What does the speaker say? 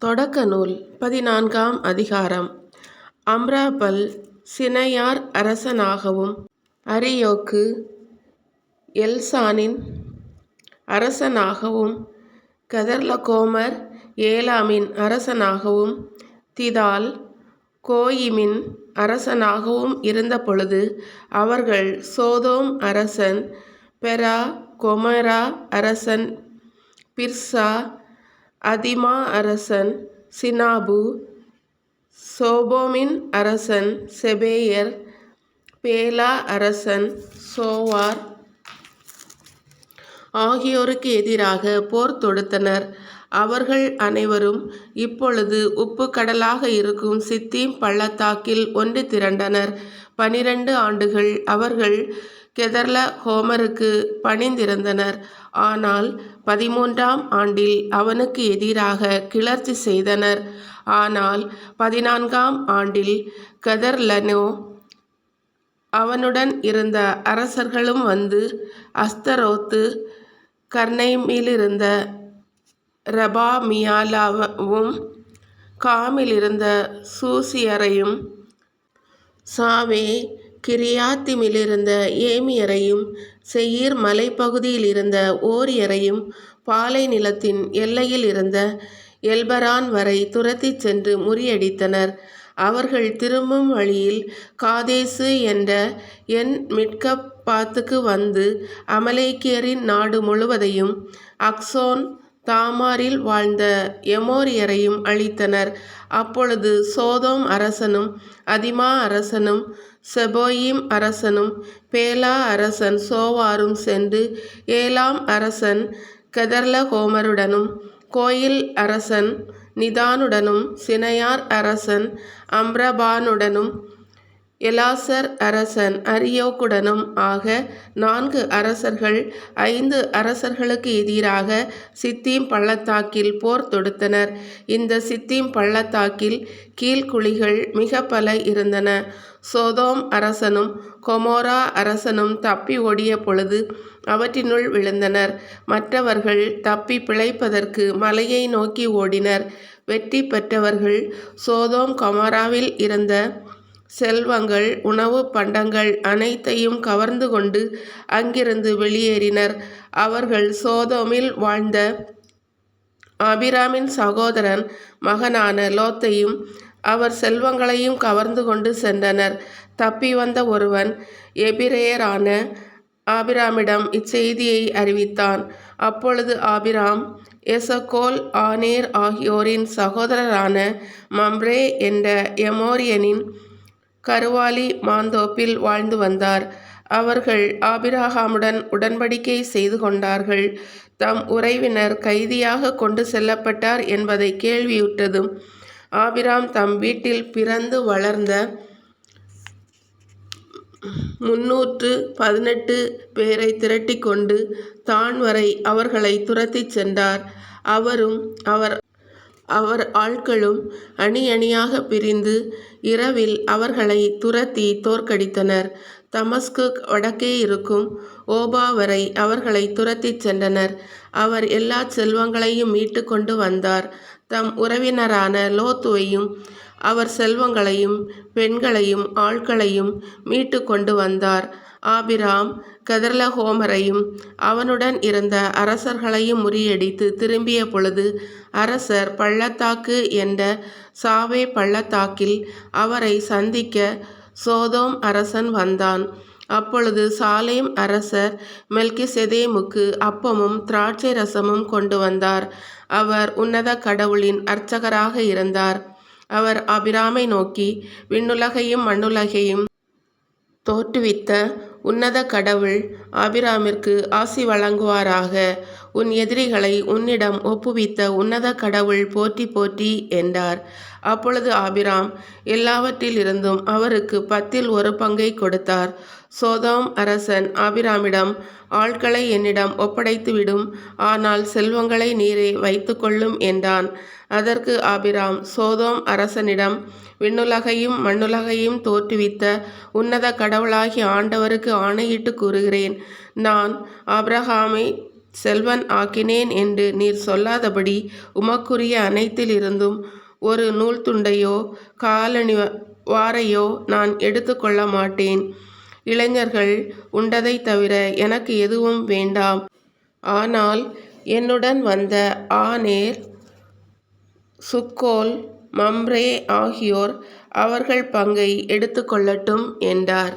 தொடக்க நூல் 14ஆம் அதிகாரம். அம்ராபல் சினையார் அரசனாகவும் அரியோக்கு எல்சானின் அரசனாகவும் கதர்லகோமர் ஏலாமின் அரசனாகவும் திதால் கோயிமின் அரசனாகவும் இருந்த பொழுது அவர்கள் சோதோம் அரசன் பெரா, கொமரா அரசன் பிர்சா, அதிமா அரசன் சினாபு, சோபோமின் அரசன் செபேயர், பேலா அரசன் சோவார் ஆகியோருக்கு எதிராக போர் தொடுத்தனர். அவர்கள் அனைவரும் இப்பொழுது உப்பு கடலாக இருக்கும் சித்தீம் பள்ளத்தாக்கில் ஒன்று திரண்டனர். 12 ஆண்டுகள் அவர்கள் கெதர்லகோமருக்கு பணிந்திருந்தனர். ஆனால் 13ஆம் ஆண்டில் அவனுக்கு எதிராக கிளர்ச்சி செய்தனர். ஆனால் 14ஆம் ஆண்டில் கெதர்லனோ அவனுடன் இருந்த அரசர்களும் வந்து அஸ்தரோத்து கர்னைமிலிருந்த ரபாமியாலாவும் காமிலிருந்த சூசியரையும் சாவே கிரியாத்திமிலிருந்த ஏமியரையும் செயீர் மலைப்பகுதியில் இருந்த ஓரியரையும் பாலை நிலத்தின் எல்லையில் இருந்த எல்பரான் வரை துரத்திச் சென்று முறியடித்தனர். அவர்கள் திரும்பும் வழியில் காதேசு என்ற என் மிட்கப்பாத்துக்கு வந்து அமலேக்கியரின் நாடு முழுவதையும் அக்சோன் தாமாரில் வாழ்ந்த எமோரியரையும் அழித்தனர். அப்பொழுது சோதோம் அரசனும் அதிமா அரசனும் செபோயிம் அரசனும் பேலா அரசன் சோவாரும் சென்று ஏலாம் அரசன் கெதர்லகோமருடனும் கோயில் அரசன் நிதானுடனும் சினையார் அரசன் அம்ரபானுடனும் எலாசர் அரசன் அரியோக்குடனும் ஆக 4 அரசர்கள் 5 அரசர்களுக்கு எதிராக சித்தீம் பள்ளத்தாக்கில் போர் தொடுத்தனர். இந்த சித்தீம் பள்ளத்தாக்கில் கீழ்குழிகள் மிக பல இருந்தன. சோதோம் அரசனும் கொமோரா அரசனும் தப்பி ஓடிய பொழுது அவற்றினுள் விழுந்தனர். மற்றவர்கள் தப்பி பிழைப்பதற்கு மலையை நோக்கி ஓடினர். வெற்றி பெற்றவர்கள் சோதோம் கொமோராவில் இருந்த செல்வங்கள் உணவு பண்டங்கள் அனைத்தையும் கவர்ந்து கொண்டு அங்கிருந்து வெளியேறினர். அவர்கள் சோதோமில் வாழ்ந்த ஆபிராமின் சகோதரன் மகனான லோத்தையும் அவர் செல்வங்களையும் கவர்ந்து கொண்டு சென்றனர். தப்பி வந்த ஒருவன் எபிரேயரான ஆபிராமிடம் இச்செய்தியை அறிவித்தான். அப்பொழுது ஆபிராம் எசகோல் ஆனேர் ஆகியோரின் சகோதரரான மம்ரே என்ற எமோரியனின் கருவாலி மாந்தோப்பில் வாழ்ந்து வந்தார். அவர்கள் ஆபிரகாமுடன் உடன்படிக்கை செய்து கொண்டார்கள். தம் உறவினர் கைதியாக கொண்டு செல்லப்பட்டார் என்பதை கேள்வியுற்றதும் ஆபிராம் தம் வீட்டில் பிறந்து வளர்ந்த 318 பேரை திரட்டி கொண்டு தான் வரை அவர்களை துரத்திச் சென்றார். அவரும் அவர் ஆட்களும் அணி அணியாக பிரிந்து இரவில் அவர்களை துரத்தி தோற்கடித்தனர். தமஸ்கு வடக்கே இருக்கும் ஓபா வரை அவர்களை துரத்திச் சென்றனர். அவர் எல்லா செல்வங்களையும் மீட்டு கொண்டு வந்தார். தம் உறவினரான லோத்துவையும் அவர் செல்வங்களையும் பெண்களையும் ஆட்களையும் மீட்டு கொண்டு வந்தார். ஆபிராம் கெதர்லகோமரையும் அவனுடன் இருந்த அரசர்களையும் முறியடித்து திரும்பிய பொழுது அரசர் பள்ளத்தாக்கு என்ற சாவே பள்ளத்தாக்கில் அவரை சந்திக்க சோதோம் அரசன் வந்தான். அப்பொழுது சாலேம் அரசர் மெல்கிசெதேமுக்கு அப்பமும் திராட்சை ரசமும் கொண்டு வந்தார். அவர் உன்னத கடவுளின் அர்ச்சகராக இருந்தார். அவர் ஆபிராமை நோக்கி, விண்ணுலகையும் மண்ணுலகையும் தோற்றுவித்த உன்னத கடவுள் ஆபிராமிற்கு ஆசி வழங்குவாராக. உன் எதிரிகளை உன்னிடம் ஒப்புவித்த உன்னத கடவுள் போற்றி போற்றி என்றார். அப்பொழுது ஆபிராம் எல்லாவற்றிலிருந்தும் அவருக்கு 10ல் 1 பங்கை கொடுத்தார். சோதோம் அரசன் ஆபிராமிடம், ஆட்களை என்னிடம் ஒப்படைத்துவிடும், ஆனால் செல்வங்களை நீரே வைத்துக்கொள்ளும் என்றான். அதற்கு ஆபிராம் சோதோம் அரசனிடம், விண்ணுலகையும் மண்ணுலகையும் தோற்றுவித்த உன்னத கடவுளாகிய ஆண்டவருக்கு ஆணையிட்டு கூறுகிறேன், நான் ஆபிரகாமை செல்வன் ஆக்கினேன் என்று நீர் சொல்லாதபடி உமக்குரிய அனைத்திலிருந்தும் ஒரு நூல் துண்டையோ காலணி வாரையோ நான் எடுத்துக்கொள்ள மாட்டேன். இளைஞர்கள் உண்டதை தவிர எனக்கு எதுவும் வேண்டாம். ஆனால் என்னுடன் வந்த ஆநேர், சுக்கோல், மம்ரே ஆகியோர் அவர்கள் பங்கை எடுத்துக்கொள்ளட்டும் என்றார்.